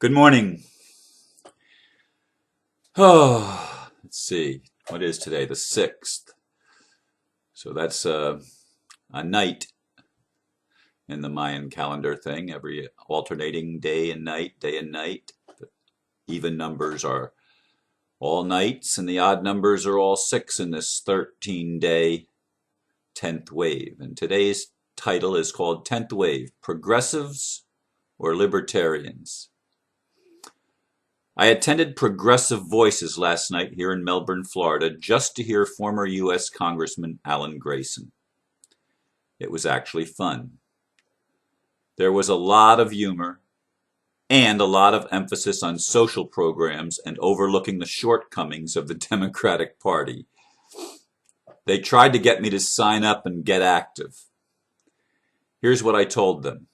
Good morning. Oh, let's see. What is today? The 6th. So that's a night in the Mayan calendar thing. Every alternating day and night, day and night. The even numbers are all nights, and the odd numbers are all 6 in this 13-day 10th wave. And today's title is called 10th Wave: Progressives or Libertarians? I attended Progressive Voices last night here in Melbourne, Florida, just to hear former US Congressman Alan Grayson. It was actually fun. There was a lot of humor and a lot of emphasis on social programs and overlooking the shortcomings of the Democratic Party. They tried to get me to sign up and get active. Here's what I told them.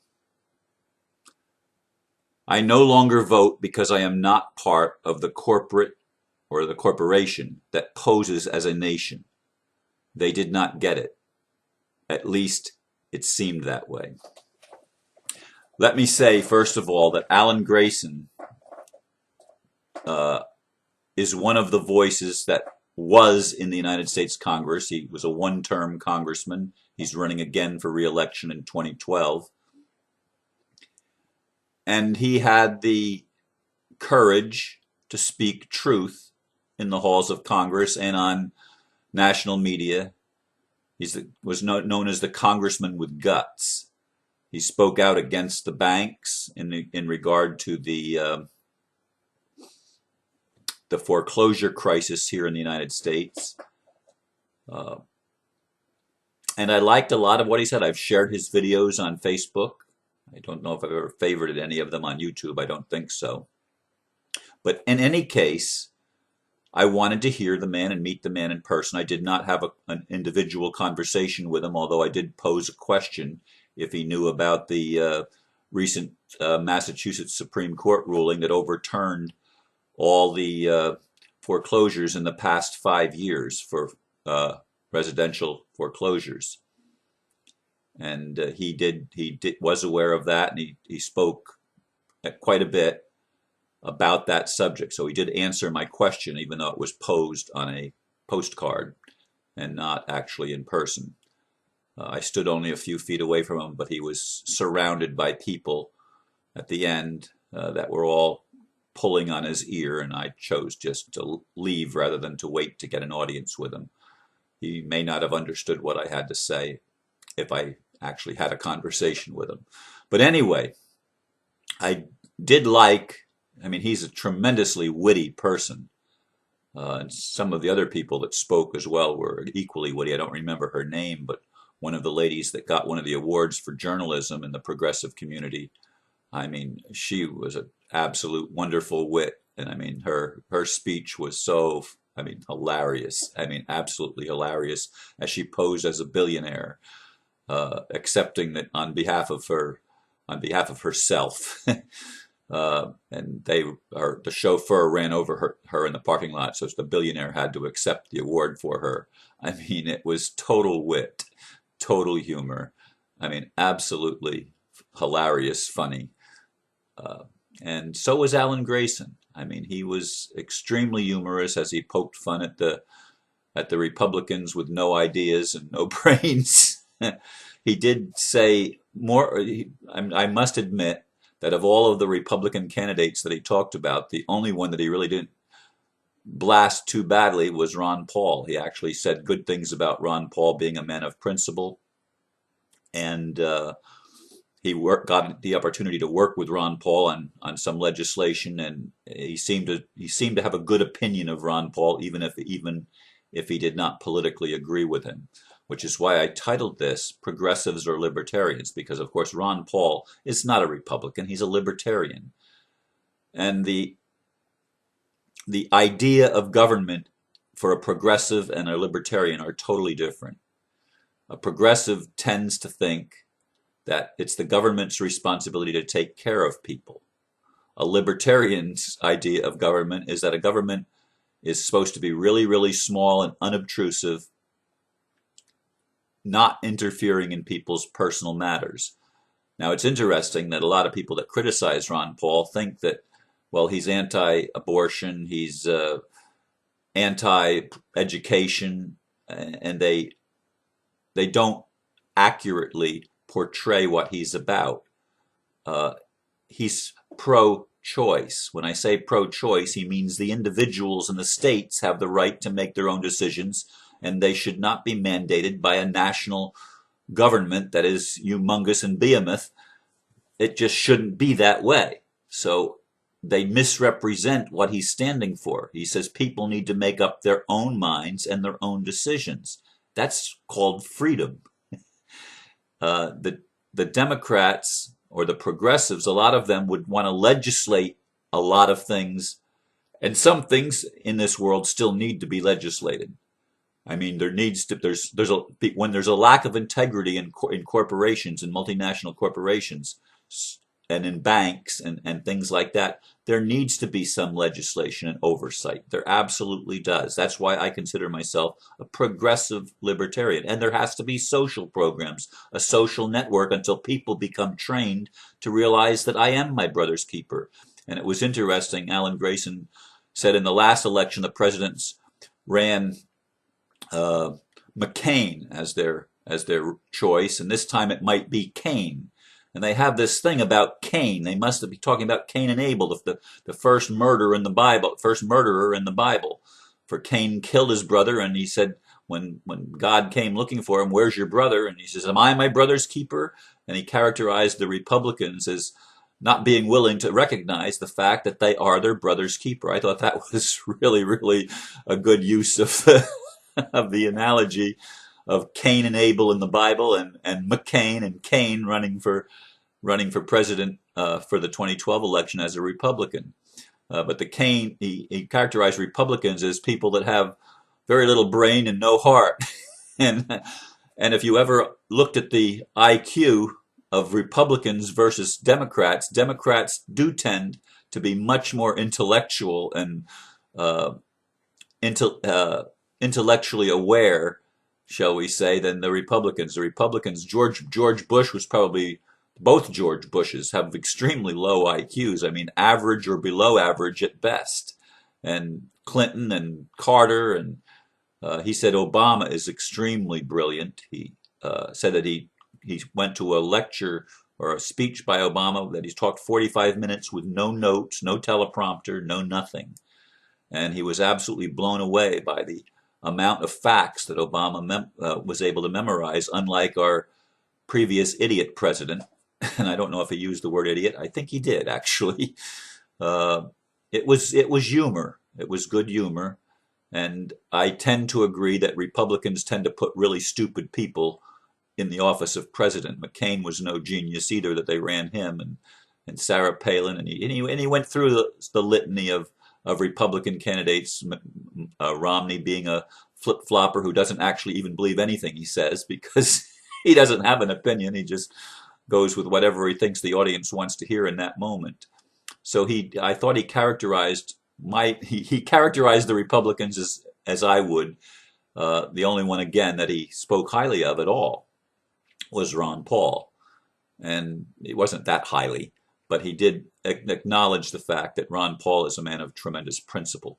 I no longer vote because I am not part of the corporate or the corporation that poses as a nation. They did not get it. At least it seemed that way. Let me say, first of all, that Alan Grayson is one of the voices that was in the United States Congress. He was a one-term congressman. He's running again for re-election in 2012. And he had the courage to speak truth in the halls of Congress and on national media. He was known as the congressman with guts. He spoke out against the banks in regard to the foreclosure crisis here in the United States. And I liked a lot of what he said. I've shared his videos on Facebook. I don't know if I've ever favorited any of them on YouTube. I don't think so. But in any case, I wanted to hear the man and meet the man in person. I did not have an individual conversation with him, although I did pose a question if he knew about the recent Massachusetts Supreme Court ruling that overturned all the foreclosures in the past 5 years for residential foreclosures. And he was aware of that, and he spoke quite a bit about that subject. So he did answer my question, even though it was posed on a postcard and not actually in person. I stood only a few feet away from him, but he was surrounded by people at the end that were all pulling on his ear, and I chose just to leave rather than to wait to get an audience with him. He may not have understood what I had to say if I actually had a conversation with him. But anyway, I did he's a tremendously witty person. And some of the other people that spoke as well were equally witty. I don't remember her name, but one of the ladies that got one of the awards for journalism in the progressive community, she was an absolute wonderful wit. And her speech was so, hilarious. Absolutely hilarious, as she posed as a billionaire. Accepting that on behalf of herself, and the chauffeur ran over her in the parking lot, so the billionaire had to accept the award for her. It was total wit, total humor. Absolutely hilarious, funny, and so was Alan Grayson. He was extremely humorous as he poked fun at the Republicans with no ideas and no brains. He did say more. I must admit that of all of the Republican candidates that he talked about, the only one that he really didn't blast too badly was Ron Paul. He actually said good things about Ron Paul being a man of principle, and he got the opportunity to work with Ron Paul on some legislation, and he seemed to have a good opinion of Ron Paul, even if he did not politically agree with him. Which is why I titled this Progressives or Libertarians, because of course Ron Paul is not a Republican, he's a libertarian. And the idea of government for a progressive and a libertarian are totally different. A progressive tends to think that it's the government's responsibility to take care of people. A libertarian's idea of government is that a government is supposed to be really, really small and unobtrusive, not interfering in people's personal matters. Now, it's interesting that a lot of people that criticize Ron Paul think that well, he's anti-abortion, he's anti-education, and they don't accurately portray what he's about. Uh, he's pro-choice. When I say pro-choice, he means the individuals in the states have the right to make their own decisions, and they should not be mandated by a national government that is humongous and behemoth. It just shouldn't be that way. So they misrepresent what he's standing for. He says people need to make up their own minds and their own decisions. That's called freedom. The Democrats or the progressives, a lot of them would want to legislate a lot of things, and some things in this world still need to be legislated. I mean, when there's a lack of integrity in corporations and multinational corporations and in banks and things like that, there needs to be some legislation and oversight. There absolutely does. That's why I consider myself a progressive libertarian. And there has to be social programs, a social network, until people become trained to realize that I am my brother's keeper. And it was interesting, Alan Grayson said in the last election, the presidents ran McCain as their choice, and this time it might be Cain. And they have this thing about Cain. They must be talking about Cain and Abel, the first murderer in the Bible. For Cain killed his brother, and he said, when God came looking for him, "Where's your brother?" And he says, "Am I my brother's keeper?" And he characterized the Republicans as not being willing to recognize the fact that they are their brother's keeper. I thought that was really, really a good use of the analogy of Cain and Abel in the Bible, and McCain and Cain running for president for the 2012 election as a Republican. But he characterized Republicans as people that have very little brain and no heart. and if you ever looked at the IQ of Republicans versus Democrats, Democrats do tend to be much more intellectual and intellectually aware, shall we say, than the Republicans. The Republicans, George Bush was probably, both George Bushes have extremely low IQs. I mean, average or below average at best. And Clinton and Carter, and he said Obama is extremely brilliant. He said that he went to a lecture or a speech by Obama that he's talked 45 minutes with no notes, no teleprompter, no nothing. And he was absolutely blown away by the amount of facts that Obama was able to memorize, unlike our previous idiot president. And I don't know if he used the word idiot. I think he did, actually. It was humor. It was good humor. And I tend to agree that Republicans tend to put really stupid people in the office of president. McCain was no genius either, that they ran him, and Sarah Palin, and he went through the litany of Republican candidates, Romney being a flip-flopper who doesn't actually even believe anything he says, because he doesn't have an opinion. He just goes with whatever he thinks the audience wants to hear in that moment. So I thought he characterized the Republicans as I would. The only one, again, that he spoke highly of at all was Ron Paul. And it wasn't that highly, but he did acknowledge the fact that Ron Paul is a man of tremendous principle.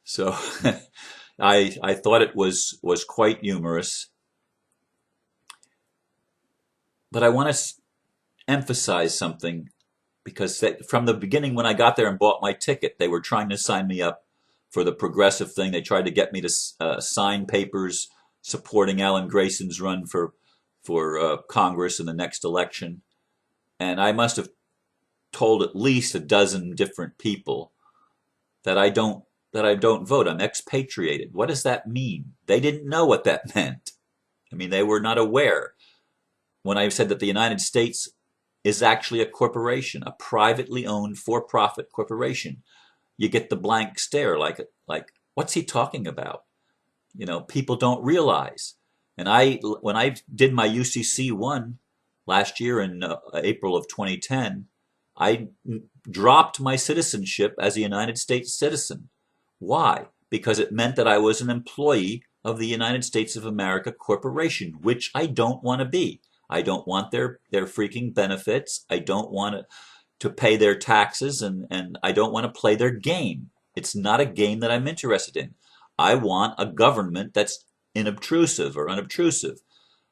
So I thought it was quite humorous. But I want to emphasize something, because from the beginning, when I got there and bought my ticket, they were trying to sign me up for the progressive thing. They tried to get me to sign papers supporting Alan Grayson's run for Congress in the next election. And I must have told at least a dozen different people that I don't vote. I'm expatriated. What does that mean? They didn't know what that meant. I mean, they were not aware. When I said that the United States is actually a corporation, a privately owned for-profit corporation, you get the blank stare, like what's he talking about? You know, people don't realize. And when I did my UCC 1 last year in April of 2010, I dropped my citizenship as a United States citizen. Why? Because it meant that I was an employee of the United States of America Corporation, which I don't want to be. I don't want their freaking benefits. I don't want to pay their taxes, and I don't want to play their game. It's not a game that I'm interested in. I want a government that's inobtrusive or unobtrusive.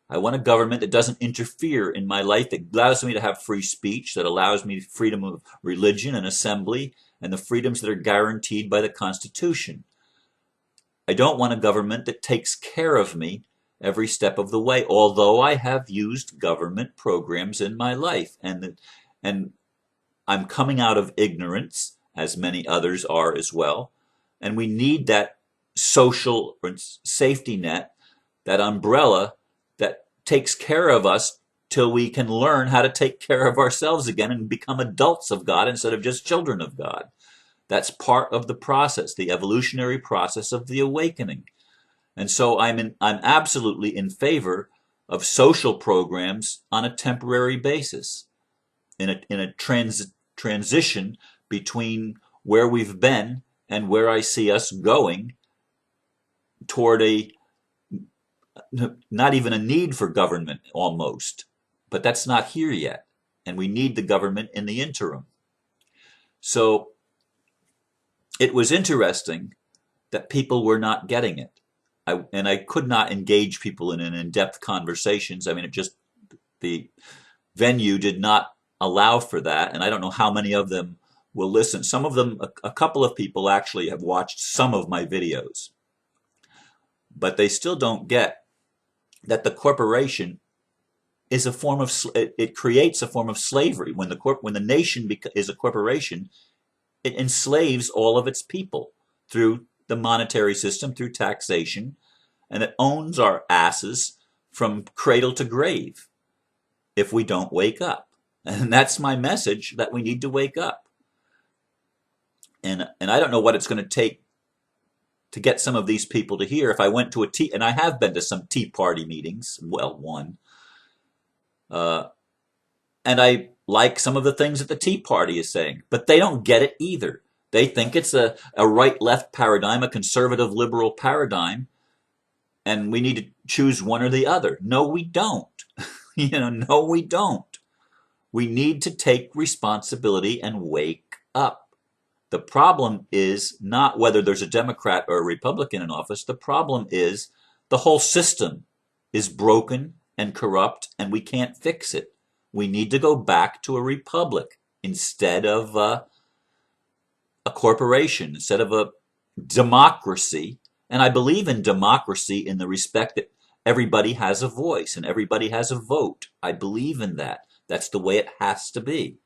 I want a government that doesn't interfere in my life, that allows me to have free speech, that allows me freedom of religion and assembly, and the freedoms that are guaranteed by the Constitution. I don't want a government that takes care of me every step of the way, although I have used government programs in my life. And I'm coming out of ignorance, as many others are as well. And we need that social safety net, that umbrella that takes care of us till we can learn how to take care of ourselves again and become adults of God instead of just children of God. That's part of the process, the evolutionary process of the awakening. And so I'm absolutely in favor of social programs on a temporary basis, in a transition between where we've been and where I see us going, toward not even a need for government almost. But that's not here yet. And we need the government in the interim. So it was interesting that people were not getting it. I could not engage people in in-depth conversations. I mean, the venue did not allow for that, and I don't know how many of them will listen. Some of them, a couple of people actually have watched some of my videos, but they still don't get that the corporation is a form of, it creates a form of slavery. When the nation is a corporation, it enslaves all of its people through the monetary system, through taxation, and it owns our asses from cradle to grave if we don't wake up. And that's my message, that we need to wake up. And I don't know what it's going to take to get some of these people to hear. If I went to and I have been to some Tea Party meetings, well, one, and I like some of the things that the Tea Party is saying, but they don't get it either. They think it's a right-left paradigm, a conservative liberal paradigm, and we need to choose one or the other. No, we don't. No, we don't. We need to take responsibility and wake up. The problem is not whether there's a Democrat or a Republican in office. The problem is the whole system is broken and corrupt, and we can't fix it. We need to go back to a republic instead of a corporation, instead of a democracy. And I believe in democracy in the respect that everybody has a voice and everybody has a vote. I believe in that. That's the way it has to be.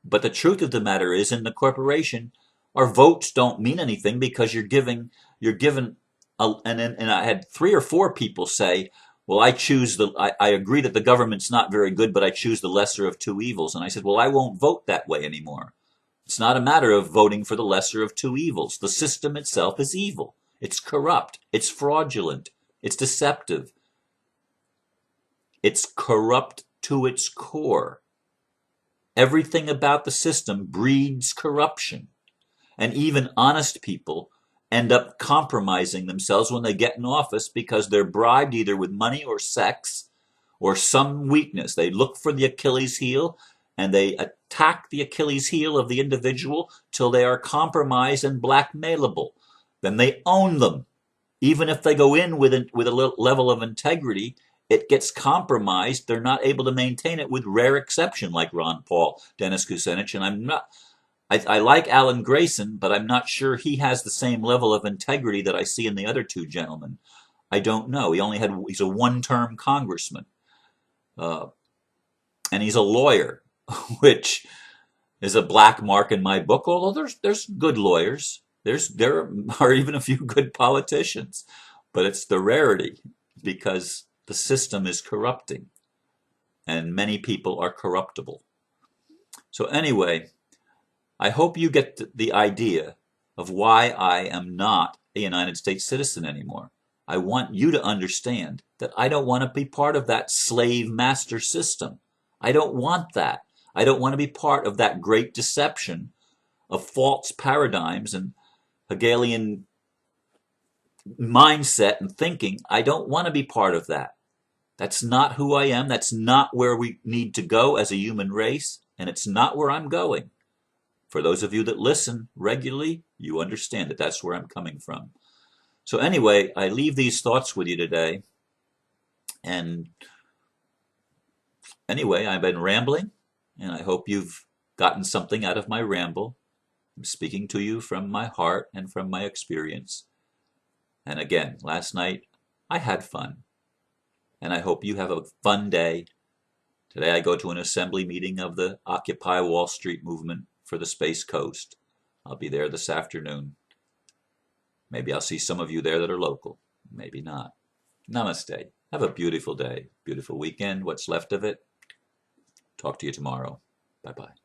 But the truth of the matter is, in the corporation, our votes don't mean anything, because you're given and I had 3 or 4 people say, well, I agree that the government's not very good, but I choose the lesser of two evils. And I said, well, I won't vote that way anymore. It's not a matter of voting for the lesser of two evils. The system itself is evil. It's corrupt. It's fraudulent. It's deceptive. It's corrupt to its core. Everything about the system breeds corruption. And even honest people end up compromising themselves when they get in office, because they're bribed either with money or sex or some weakness. They look for the Achilles heel, and they attack the Achilles heel of the individual till they are compromised and blackmailable. Then they own them. Even if they go in with a level of integrity, it gets compromised. They're not able to maintain it, with rare exception, like Ron Paul, Dennis Kucinich. And I like Alan Grayson, but I'm not sure he has the same level of integrity that I see in the other two gentlemen. I don't know. He's a one-term congressman. And he's a lawyer, which is a black mark in my book, although there's good lawyers. There are even a few good politicians, but it's the rarity, because the system is corrupting, and many people are corruptible. So anyway, I hope you get the idea of why I am not a United States citizen anymore. I want you to understand that I don't want to be part of that slave-master system. I don't want that. I don't want to be part of that great deception of false paradigms and Hegelian mindset and thinking. I don't want to be part of that. That's not who I am. That's not where we need to go as a human race. and it's not where I'm going. For those of you that listen regularly, you understand that that's where I'm coming from. So anyway, I leave these thoughts with you today. And anyway, I've been rambling, and I hope you've gotten something out of my ramble. I'm speaking to you from my heart and from my experience. And again, last night, I had fun. And I hope you have a fun day. Today I go to an assembly meeting of the Occupy Wall Street movement for the Space Coast. I'll be there this afternoon. Maybe I'll see some of you there that are local. Maybe not. Namaste. Have a beautiful day, beautiful weekend, what's left of it. Talk to you tomorrow. Bye-bye.